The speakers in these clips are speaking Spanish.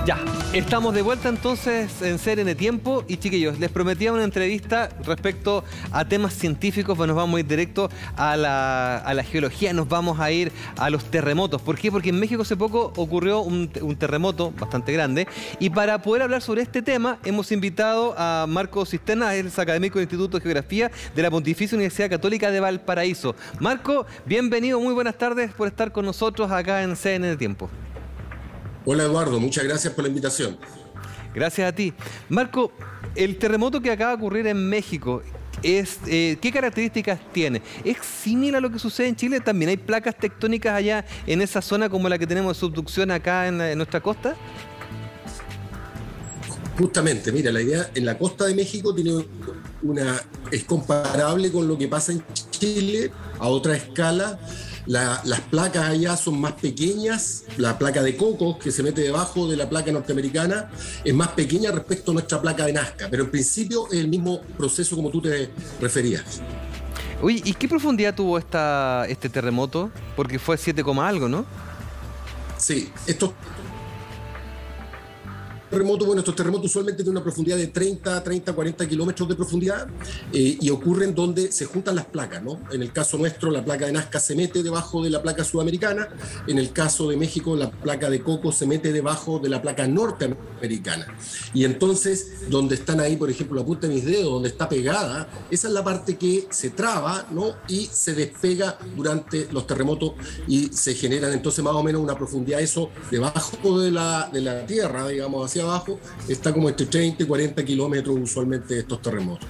Ya, estamos de vuelta entonces en CNN Tiempo y chiquillos, les prometía una entrevista respecto a temas científicos, pues nos vamos a ir directo a la geología, nos vamos a ir a los terremotos. ¿Por qué? Porque en México hace poco ocurrió un terremoto bastante grande y para poder hablar sobre este tema hemos invitado a Marco Cisterna, él es académico del Instituto de Geografía de la Pontificia Universidad Católica de Valparaíso. Marco, bienvenido, muy buenas tardes por estar con nosotros acá en CNN Tiempo. Hola Eduardo, muchas gracias por la invitación. Gracias a ti. Marco, el terremoto que acaba de ocurrir en México, ¿qué características tiene? ¿Es similar a lo que sucede en Chile? ¿También hay placas tectónicas allá en esa zona como la que tenemos de subducción acá en nuestra costa? Justamente, mira, la idea en la costa de México es comparable con lo que pasa en Chile a otra escala. Las placas allá son más pequeñas, la placa de Cocos, que se mete debajo de la placa norteamericana, es más pequeña respecto a nuestra placa de Nazca, pero en principio es el mismo proceso como tú te referías. Oye, ¿y qué profundidad tuvo este terremoto? Porque fue 7, algo, ¿no? Sí, estos terremotos usualmente tienen una profundidad de 30, 40 kilómetros de profundidad y ocurren donde se juntan las placas, ¿no? En el caso nuestro, la placa de Nazca se mete debajo de la placa sudamericana. En el caso de México, la placa de Cocos se mete debajo de la placa norteamericana. Y entonces, donde están ahí, por ejemplo, la punta de mis dedos, donde está pegada, esa es la parte que se traba, ¿no? Y se despega durante los terremotos y se generan entonces más o menos una profundidad, eso debajo de la tierra, digamos, hacia abajo, está como entre 30 y 40 kilómetros usualmente de estos terremotos.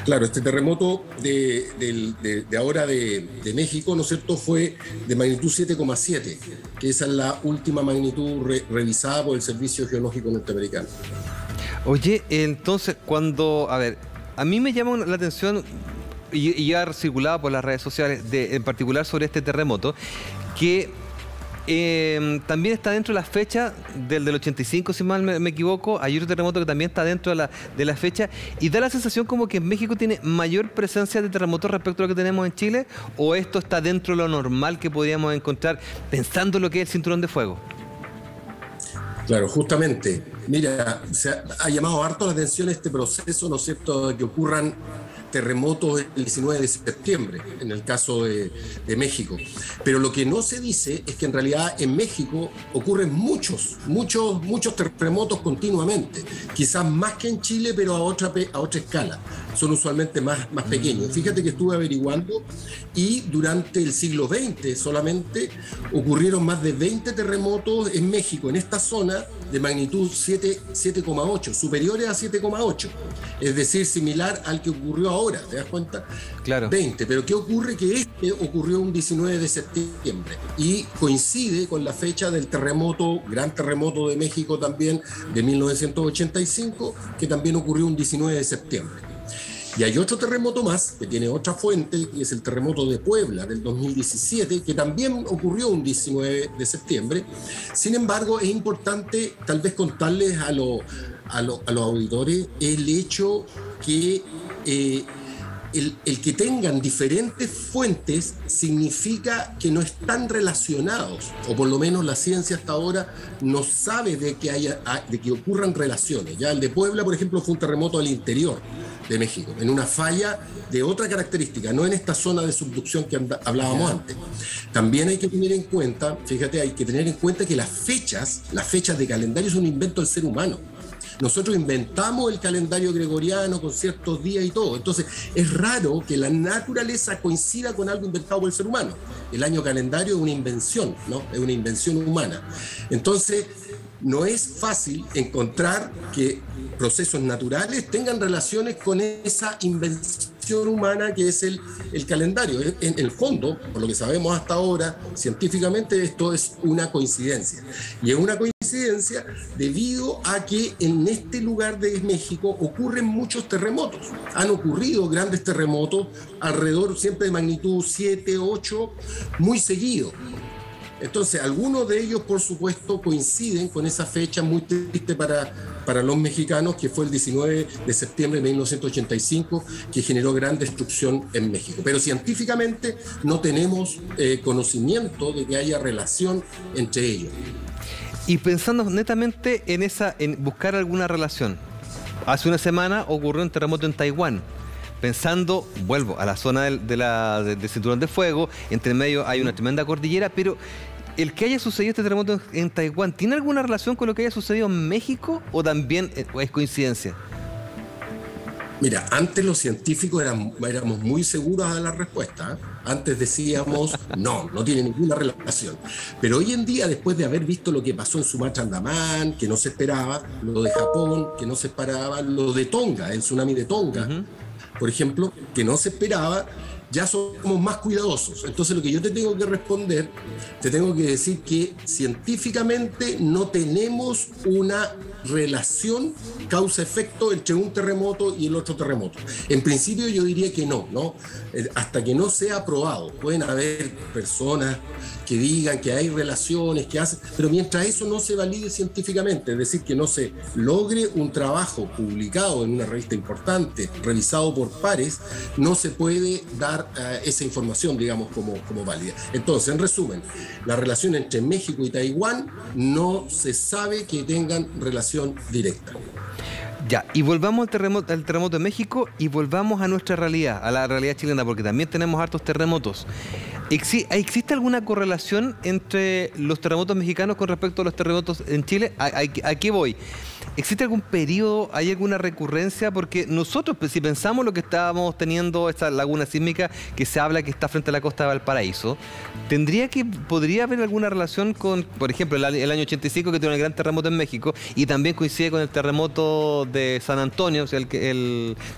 Claro, este terremoto de ahora de México, ¿no es cierto?, fue de magnitud 7,7, que esa es la última magnitud revisada por el Servicio Geológico Norteamericano. Oye, entonces, a mí me llama la atención, y ya circulaba por las redes sociales, en particular sobre este terremoto, que también está dentro de la fecha del 85, si mal me equivoco. Hay otro terremoto que también está dentro de la fecha y da la sensación como que México tiene mayor presencia de terremotos respecto a lo que tenemos en Chile, o esto está dentro de lo normal que podríamos encontrar pensando en lo que es el cinturón de fuego. Claro, justamente. Mira, ha llamado harto la atención este proceso, ¿no es cierto?, de que ocurran terremotos el 19 de septiembre, en el caso de México. Pero lo que no se dice es que en realidad en México ocurren muchos terremotos continuamente, quizás más que en Chile, pero a otra escala. Son usualmente más pequeños. Fíjate que estuve averiguando y durante el siglo XX solamente ocurrieron más de 20 terremotos en México, en esta zona, de magnitud 7,8, superiores a 7,8. Es decir, similar al que ocurrió ahora, ¿te das cuenta? Claro. 20, pero ¿qué ocurre? Que este ocurrió un 19 de septiembre y coincide con la fecha del gran terremoto de México también, de 1985, que también ocurrió un 19 de septiembre. Y hay otro terremoto más, que tiene otra fuente, que es el terremoto de Puebla del 2017, que también ocurrió un 19 de septiembre. Sin embargo, es importante tal vez contarles a los auditores el hecho que el que tengan diferentes fuentes significa que no están relacionados, o por lo menos la ciencia hasta ahora no sabe de que ocurran relaciones. Ya el de Puebla, por ejemplo, fue un terremoto al interior de México, en una falla de otra característica, no en esta zona de subducción que hablábamos antes. También hay que tener en cuenta, que las fechas de calendario son un invento del ser humano. Nosotros inventamos el calendario gregoriano con ciertos días y todo. Entonces, es raro que la naturaleza coincida con algo inventado por el ser humano. El año calendario es una invención, ¿no? Es una invención humana. Entonces, no es fácil encontrar que procesos naturales tengan relaciones con esa invención humana que es el calendario. En el fondo, por lo que sabemos hasta ahora, científicamente esto es una coincidencia. Y es una coincidencia debido a que en este lugar de México ocurren muchos terremotos. Han ocurrido grandes terremotos, alrededor siempre de magnitud 7, 8, muy seguido. Entonces, algunos de ellos, por supuesto, coinciden con esa fecha muy triste para los mexicanos, que fue el 19 de septiembre de 1985, que generó gran destrucción en México. Pero científicamente no tenemos conocimiento de que haya relación entre ellos. Y pensando netamente en buscar alguna relación. Hace una semana ocurrió un terremoto en Taiwán. Pensando, vuelvo a la zona del cinturón de fuego, entre medio hay una tremenda cordillera, pero el que haya sucedido este terremoto en Taiwán, ¿tiene alguna relación con lo que haya sucedido en México o también es coincidencia? Mira, antes los científicos éramos muy seguros a la respuesta. Antes decíamos, no tiene ninguna relación. Pero hoy en día, después de haber visto lo que pasó en Sumatra, Andamán, que no se esperaba, lo de Japón, que no se esperaba, lo de Tonga, el tsunami de Tonga, por ejemplo, que no se esperaba, ya somos más cuidadosos. Entonces lo que yo te tengo que responder, te tengo que decir que científicamente no tenemos una relación causa-efecto entre un terremoto y el otro terremoto. En principio yo diría que no. Hasta que no sea probado. Pueden haber personas que digan que hay relaciones, que hacen, pero mientras eso no se valide científicamente, es decir, que no se logre un trabajo publicado en una revista importante, revisado por pares, no se puede dar esa información, digamos, como válida. Entonces, en resumen, la relación entre México y Taiwán no se sabe que tengan relación directa. Ya, y volvamos al terremoto de México y volvamos a nuestra realidad, a la realidad chilena, porque también tenemos hartos terremotos. ¿Existe alguna correlación entre los terremotos mexicanos con respecto a los terremotos en Chile? ¿A qué voy? ¿Existe algún periodo, hay alguna recurrencia? Porque nosotros, si pensamos lo que estábamos teniendo, esta laguna sísmica que se habla que está frente a la costa de Valparaíso, podría haber alguna relación con, por ejemplo, el año 85 que tuvo el gran terremoto en México y también coincide con el terremoto de San Antonio, o sea,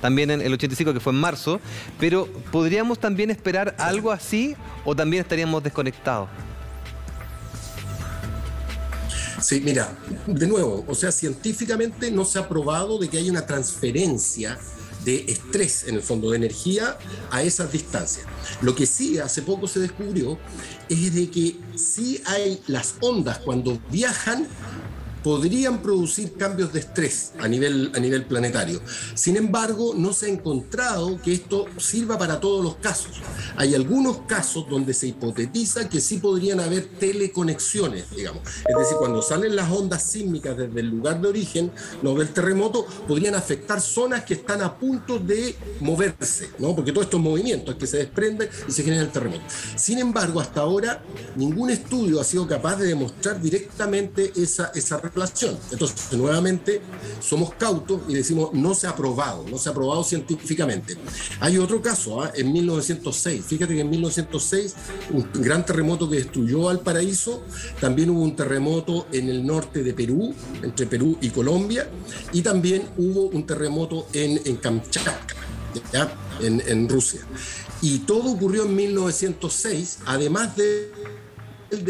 también en el 85 que fue en marzo, pero ¿podríamos también esperar algo así o también estaríamos desconectados? Sí, mira, de nuevo, o sea, científicamente no se ha probado de que haya una transferencia de estrés, en el fondo, de energía a esas distancias. Lo que sí hace poco se descubrió es de que sí hay las ondas cuando viajan podrían producir cambios de estrés a nivel planetario. Sin embargo, no se ha encontrado que esto sirva para todos los casos. Hay algunos casos donde se hipotetiza que sí podrían haber teleconexiones, digamos. Es decir, cuando salen las ondas sísmicas desde el lugar de origen, no del terremoto, podrían afectar zonas que están a punto de moverse, ¿no? Porque todo esto es movimiento, es que se desprende y se genera el terremoto. Sin embargo, hasta ahora, ningún estudio ha sido capaz de demostrar directamente esa relación. Entonces, nuevamente, somos cautos y decimos no se ha probado científicamente. Hay otro caso, en 1906, fíjate que en 1906, un gran terremoto que destruyó Valparaíso, también hubo un terremoto en el norte de Perú, entre Perú y Colombia, y también hubo un terremoto en Kamchatka, ¿ya? En Rusia. Y todo ocurrió en 1906, además de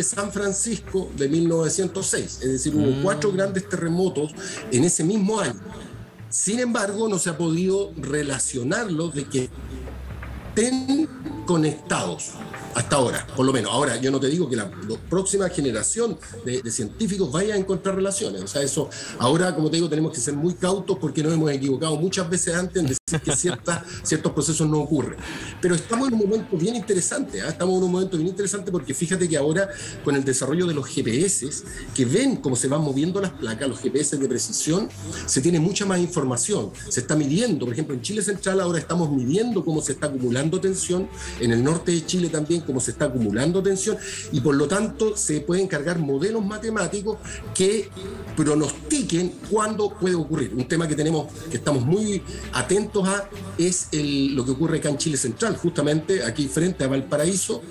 San Francisco de 1906, es decir, hubo 4 grandes terremotos en ese mismo año. Sin embargo, no se ha podido relacionarlos de que estén conectados hasta ahora, por lo menos. Ahora, yo no te digo que la próxima generación de científicos vaya a encontrar relaciones. O sea, eso, ahora, como te digo, tenemos que ser muy cautos porque nos hemos equivocado muchas veces antes en decir que ciertos procesos no ocurren. Pero estamos en un momento bien interesante, estamos en un momento bien interesante porque fíjate que ahora, con el desarrollo de los GPS, que ven cómo se van moviendo las placas, los GPS de precisión, se tiene mucha más información. Se está midiendo, por ejemplo, en Chile Central ahora estamos midiendo cómo se está acumulando tensión, en el norte de Chile también cómo se está acumulando tensión, y por lo tanto se pueden cargar modelos matemáticos que pronostiquen cuándo puede ocurrir. Un tema que estamos muy atentos a es lo que ocurre acá en Chile Central. Justamente aquí frente a Valparaíso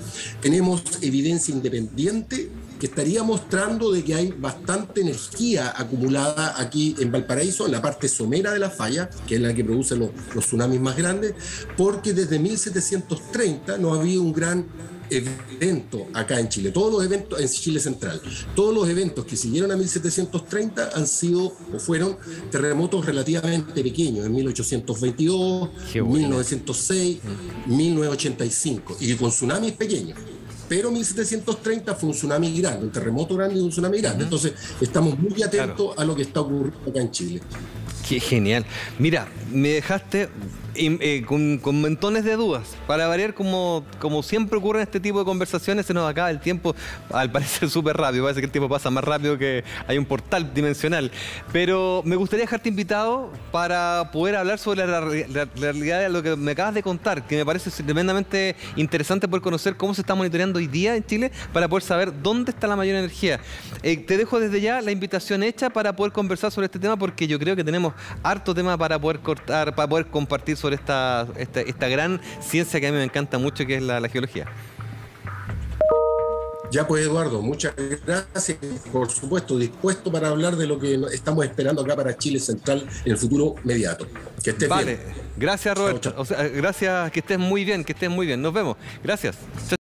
tenemos evidencia independiente que estaría mostrando de que hay bastante energía acumulada aquí en Valparaíso, en la parte somera de la falla, que es la que produce los tsunamis más grandes, porque desde 1730 no ha habido un gran evento acá en Chile. Todos los eventos en Chile Central, todos los eventos que siguieron a 1730 han sido o fueron terremotos relativamente pequeños, en 1822, 1906, 1985, y con tsunamis pequeños. Pero 1730 fue un tsunami grande, un terremoto grande y un tsunami grande. Entonces, estamos muy atentos a lo que está ocurriendo acá en Chile. Qué genial. Mira, me dejaste con montones de dudas. Para variar, como siempre ocurre en este tipo de conversaciones, se nos acaba el tiempo, al parecer súper rápido. Parece que el tiempo pasa más rápido que hay un portal dimensional. Pero me gustaría dejarte invitado para poder hablar sobre la realidad de lo que me acabas de contar, que me parece tremendamente interesante poder conocer cómo se está monitoreando hoy día en Chile para poder saber dónde está la mayor energía. Te dejo desde ya la invitación hecha para poder conversar sobre este tema, porque yo creo que tenemos harto tema para poder cortar, para poder compartir sobre esta gran ciencia que a mí me encanta mucho, que es la geología. Ya pues, Eduardo, muchas gracias. Por supuesto, dispuesto para hablar de lo que estamos esperando acá para Chile Central en el futuro inmediato. Que estés bien. Gracias, Roberto. Chao, chao. O sea, gracias, que estés muy bien, Nos vemos. Gracias.